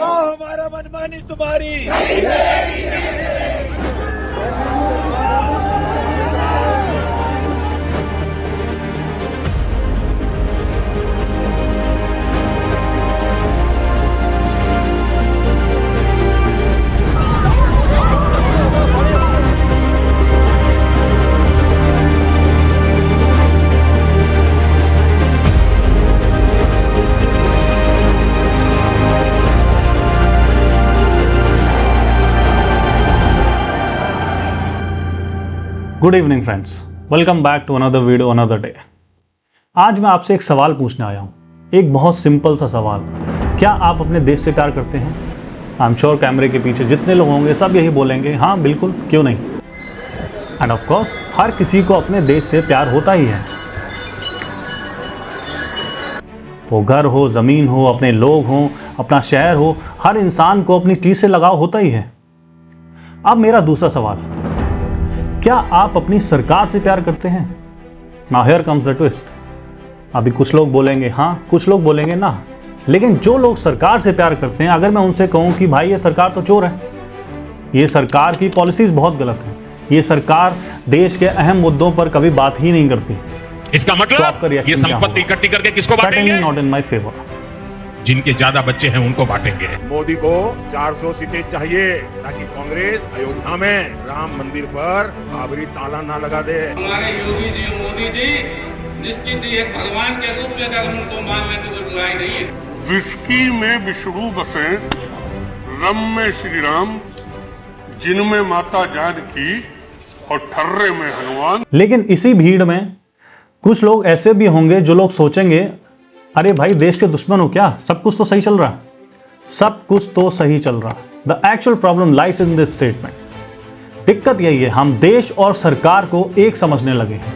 हमारा मनमानी तुम्हारी good evening friends, welcome back to another video another day. आज मैं आपसे एक सवाल पूछने आया हूँ, एक बहुत सिंपल सा सवाल। क्या आप अपने देश से प्यार करते हैं? आई एम श्योर कैमरे के पीछे जितने लोग होंगे सब यही बोलेंगे, हाँ बिल्कुल, क्यों नहीं। एंड ऑफ कोर्स हर किसी को अपने देश से प्यार होता ही है। वो घर हो, ज़मीन हो, अपने लोग हों, अपना शहर हो, हर इंसान को अपनी चीज़ से लगाव होता ही है। अब मेरा दूसरा सवाल, क्या आप अपनी सरकार से प्यार करते हैं? Now here comes the twist. अभी कुछ लोग बोलेंगे हाँ, कुछ लोग बोलेंगे ना। लेकिन जो लोग सरकार से प्यार करते हैं, अगर मैं उनसे कहूं कि भाई ये सरकार तो चोर है, ये सरकार की पॉलिसीज बहुत गलत है, ये सरकार देश के अहम मुद्दों पर कभी बात ही नहीं करती, इसका मतलब ये संपत्ति इकट्ठी करके किसको बांटेंगे? Not in my favour. जिनके ज्यादा बच्चे हैं उनको बांटेंगे। मोदी को 400 सीटें चाहिए ताकि कांग्रेस अयोध्या में राम मंदिर पर बाबरी ताला ना लगा दे। हमारे योगी जी मोदी जी निश्चित ही एक भगवान के रूप में अगर उनको मान लेते तो बुराई नहीं है। विस्की में विष्णु बसे, रम में श्री राम, जिनमें माता जानकी और ठर्रे में हनुमान। लेकिन इसी भीड़ में कुछ लोग ऐसे भी होंगे जो लोग सोचेंगे, अरे भाई देश के दुश्मन हो क्या, सब कुछ तो सही चल रहा, सब कुछ तो सही चल रहा। The actual problem lies in this statement. दिक्कत यही है, हम देश और सरकार को एक समझने लगे हैं।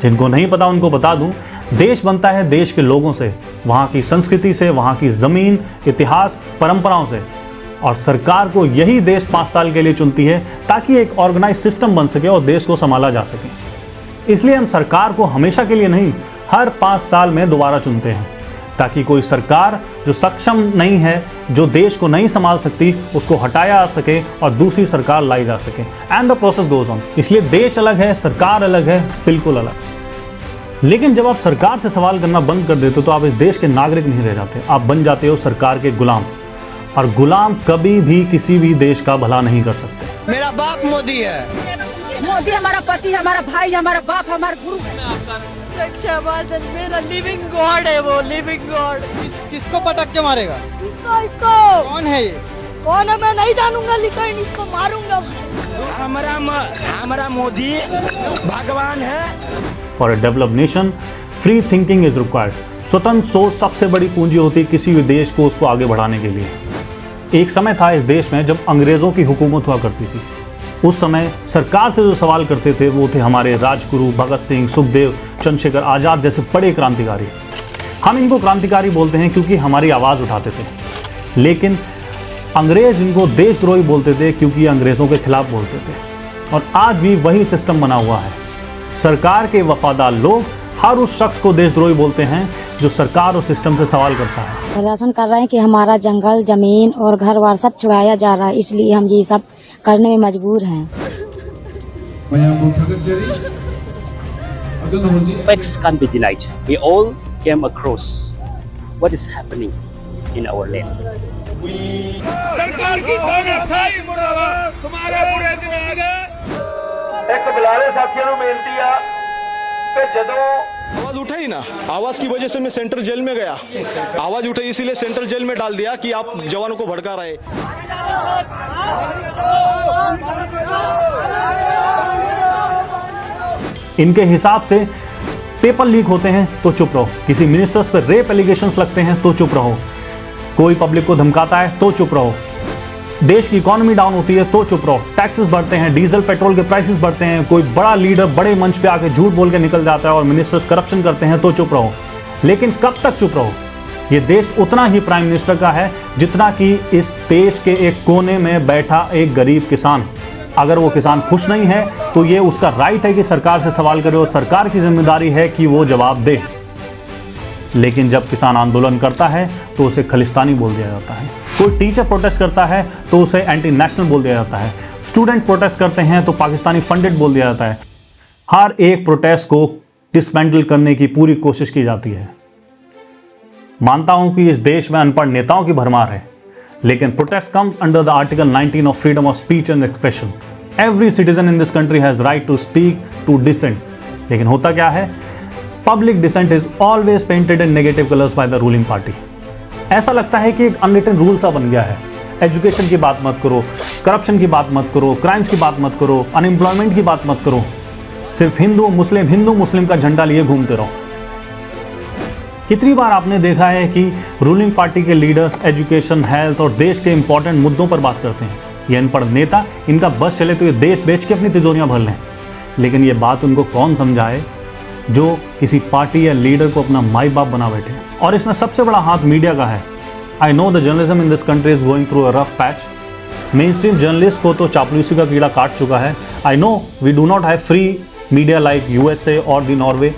जिनको नहीं पता उनको बता दूं, देश बनता है देश के लोगों से, वहां की संस्कृति से, वहां की जमीन, इतिहास, परंपराओं से। और सरकार को यही देश 5 साल के लिए चुनती है ताकि एक ऑर्गेनाइज सिस्टम बन सके और देश को संभाला जा सके। इसलिए हम सरकार को हमेशा के लिए नहीं, हर 5 साल में दोबारा चुनते हैं, ताकि कोई सरकार जो सक्षम नहीं है, जो देश को नहीं संभाल सकती, उसको हटाया जा सके और दूसरी सरकार लाई जा सके। And the process goes on. इसलिए देश अलग है, सरकार अलग है, बिल्कुल अलग। लेकिन जब आप सरकार से सवाल करना बंद कर देते हो तो आप इस देश के नागरिक नहीं रह जाते, आप बन जाते हो सरकार के गुलाम। और गुलाम कभी भी किसी भी देश का भला नहीं कर सकते। मेरा बाप मोदी है, मोदी हमारा पति, हमारा भाई, हमारा बाप, हमारा गुरु। रक्षा बांधन मेरा लिविंग गॉड है, वो लिविंग गॉड। किसको पटक के मारेगा? इसको कौन है ये? कौन है मैं नहीं जानूंगा, लेकिन इसको मारूंगा। हमारा मोदी भगवान है। For a developed nation free thinking is required. स्वतंत्र सोच सबसे बड़ी पूंजी होती है किसी भी देश को उसको आगे बढ़ाने के लिए। एक समय था इस देश में जब अंग्रेजों की हुकूमत हुआ करती थी। उस समय सरकार से जो सवाल करते थे वो थे हमारे राजगुरु भगत सिंह, सुखदेव, चंद्रशेखर आजाद जैसे बड़े क्रांतिकारी। हम इनको क्रांतिकारी बोलते हैं क्योंकि हमारी आवाज़ उठाते थे। लेकिन अंग्रेज इनको देशद्रोही बोलते थे क्योंकि अंग्रेज़ों के खिलाफ बोलते थे। और आज भी वही सिस्टम बना हुआ है। सरकार के वफादार लोग हर उस शख्स को देशद्रोही बोलते हैं जो सरकार और सिस्टम से सवाल करता है। प्रदर्शन कर रहे हैं कि हमारा जंगल, जमीन और घर बार सब छुड़ाया जा रहा है, इसलिए हम ये सब करने में मजबूर हैं। Facts can't be denied. We all came across what is happening in our land. सरकार की तानाशाही मुर्दाबाद, तुम्हारे बुरे दिन आ गए। एक बिलाले साथियों ने बेनती आ कि जदों आवाज उठाई ना, आवाज की वजह से मैं सेंट्रल जेल में गया। आवाज उठाई इसीलिए सेंट्रल जेल में डाल दिया कि आप जवानों को भड़का रहे। इनके हिसाब से पेपर लीक होते हैं तो चुप रहो, किसी मिनिस्टर्स पर रेप एलिगेशंस लगते हैं तो चुप रहो, कोई पब्लिक को धमकाता है तो चुप रहो, देश की इकोनॉमी डाउन होती है तो चुप रहो, टैक्सेस बढ़ते हैं, डीजल पेट्रोल के प्राइसेस बढ़ते हैं, कोई बड़ा लीडर बड़े मंच पे आके झूठ बोल के निकल जाता है और मिनिस्टर्स करप्शन करते हैं तो चुप रहो। लेकिन कब तक चुप रहो? ये देश उतना ही प्राइम मिनिस्टर का है जितना कि इस देश के एक कोने में बैठा एक गरीब किसान। अगर वो किसान खुश नहीं है तो ये उसका राइट है कि सरकार से सवाल करे और सरकार की जिम्मेदारी है कि वो जवाब दे। लेकिन जब किसान आंदोलन करता है तो उसे खलिस्तानी बोल दिया जाता है। कोई टीचर प्रोटेस्ट करता है तो उसे एंटी नेशनल बोल दिया जाता है। स्टूडेंट प्रोटेस्ट करते हैं तो पाकिस्तानी फंडेड बोल दिया जाता है। हर एक प्रोटेस्ट को डिसमेंटल करने की पूरी कोशिश की जाती है। मानता हूं कि इस देश में अनपढ़ नेताओं की भरमार है, लेकिन protest comes under the article 19 of freedom of speech and expression. Every citizen in this country has right to speak, to dissent. लेकिन होता क्या है, public dissent is always painted in negative colours by the ruling party. ऐसा लगता है कि एक unwritten rule सा बन गया है। एजुकेशन की बात मत करो, करप्शन की बात मत करो, क्राइम्स की बात मत करो, अनएम्प्लॉयमेंट की बात मत करो, सिर्फ हिंदू मुस्लिम का झंडा लिए घूमते रहो। कितनी बार आपने देखा है कि रूलिंग पार्टी के लीडर्स एजुकेशन, हेल्थ और देश के इंपॉर्टेंट मुद्दों पर बात करते हैं। ये अनपढ़ नेता, इनका बस चले तो ये देश बेच के अपनी तिजोरियां भर लें, लेकिन ये बात उनको कौन समझाए जो किसी पार्टी या लीडर को अपना माई बाप बना बैठे। और इसमें सबसे बड़ा हाथ मीडिया का है। I know the journalism in this country is going through a rough patch. Main stream journalist को तो चापलूसी का कीड़ा काट चुका है। I know we do not have free media like USA और द नॉर्वे,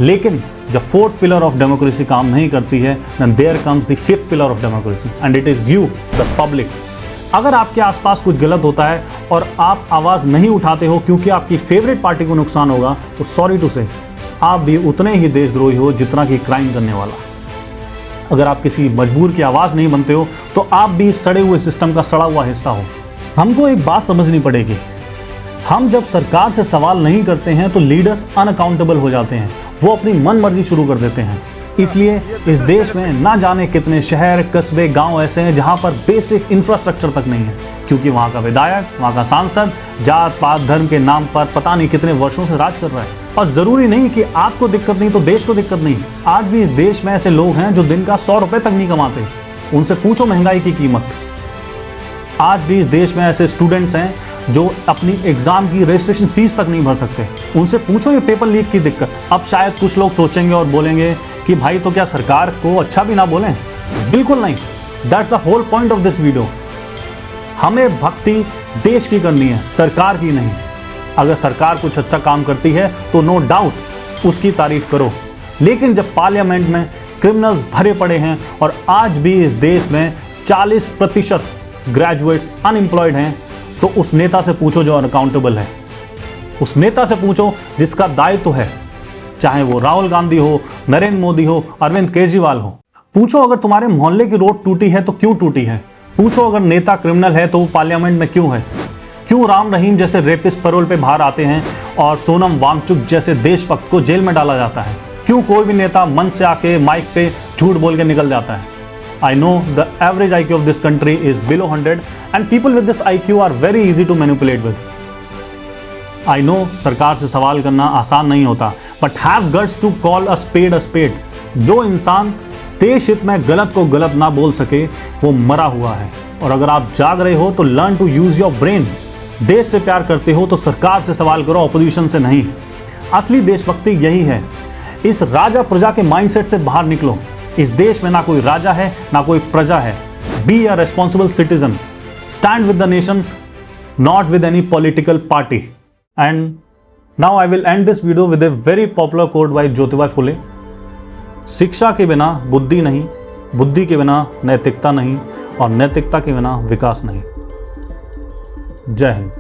लेकिन जब फोर्थ पिलर ऑफ डेमोक्रेसी काम नहीं करती है, then there comes the fifth pillar of democracy and it is you the public. अगर आपके आसपास कुछ गलत होता है और आप आवाज नहीं उठाते हो क्योंकि आपकी फेवरेट पार्टी को नुकसान होगा, तो सॉरी टू से आप भी उतने ही देशद्रोही हो जितना कि क्राइम करने वाला। अगर आप किसी मजबूर की आवाज नहीं बनते हो तो आप भी सड़े हुए सिस्टम का सड़ा हुआ हिस्सा हो। हमको एक बात समझनी पड़ेगी, हम जब सरकार से सवाल नहीं करते हैं तो लीडर्स अनअकाउंटेबल हो जाते हैं, वो अपनी मन मर्जी शुरू कर देते हैं। इसलिए इस देश में ना जाने कितने शहर, कस्बे, गांव ऐसे हैं जहां पर बेसिक इंफ्रास्ट्रक्चर तक नहीं है, क्योंकि वहां का विधायक, वहां का सांसद जात पात धर्म के नाम पर पता नहीं कितने वर्षों से राज कर रहा है। और जरूरी नहीं कि आपको दिक्कत नहीं तो देश को दिक्कत नहीं। आज भी इस देश में ऐसे लोग हैं जो दिन का 100 रुपए तक नहीं कमाते, उनसे पूछो महंगाई की कीमत। आज भी इस देश में ऐसे स्टूडेंट्स हैं जो अपनी एग्जाम की रजिस्ट्रेशन फीस तक नहीं भर सकते, उनसे पूछो ये पेपर लीक की दिक्कत। अब शायद कुछ लोग सोचेंगे और बोलेंगे कि भाई तो क्या सरकार को अच्छा भी ना बोलें? बिल्कुल नहीं, that's the whole point of this video. हमें भक्ति देश की करनी है, सरकार की नहीं। अगर सरकार कुछ अच्छा काम करती है तो नो डाउट उसकी तारीफ करो, लेकिन जब पार्लियामेंट में क्रिमिनल्स भरे पड़े हैं और आज भी इस देश में 40% ग्रेजुएट्स अनएम्प्लॉयड हैं, तो उस नेता से पूछो जो अनअकाउंटेबल है। उस नेता से पूछो जिसका दायित्व है, चाहे वो राहुल गांधी हो, नरेंद्र मोदी हो, अरविंद केजरीवाल हो। पूछो अगर तुम्हारे मोहल्ले की रोड टूटी है तो क्यों टूटी है। पूछो अगर नेता क्रिमिनल है तो वो पार्लियामेंट में क्यों है। क्यों राम रहीम जैसे रेपिस्ट पैरोल पे बाहर आते हैं और सोनम वांगचुक जैसे देशभक्त को जेल में डाला जाता है। क्यों कोई भी नेता मन से आके माइक पे झूठ बोल के निकल जाता है। I know the average IQ of this country is below 100 and people with this IQ are very easy to manipulate with. I know सरकार से सवाल करना आसान नहीं होता, but have guts to call a spade a spade. जो इंसान देश हित में गलत को गलत ना बोल सके वो मरा हुआ है। और अगर आप जाग रहे हो तो learn to use your brain. देश से प्यार करते हो तो सरकार से सवाल करो, ऑपोजिशन से नहीं। असली देशभक्ति यही है। इस राजा प्रजा के माइंडसेट से बाहर निकलो। इस देश में ना कोई राजा है ना कोई प्रजा है। Be a responsible citizen, stand with the nation, not with any political party. And now I will end this video with a very popular quote by Jyotiba Phule. शिक्षा के बिना बुद्धि नहीं, बुद्धि के बिना नैतिकता नहीं, और नैतिकता के बिना विकास नहीं। जय हिंद।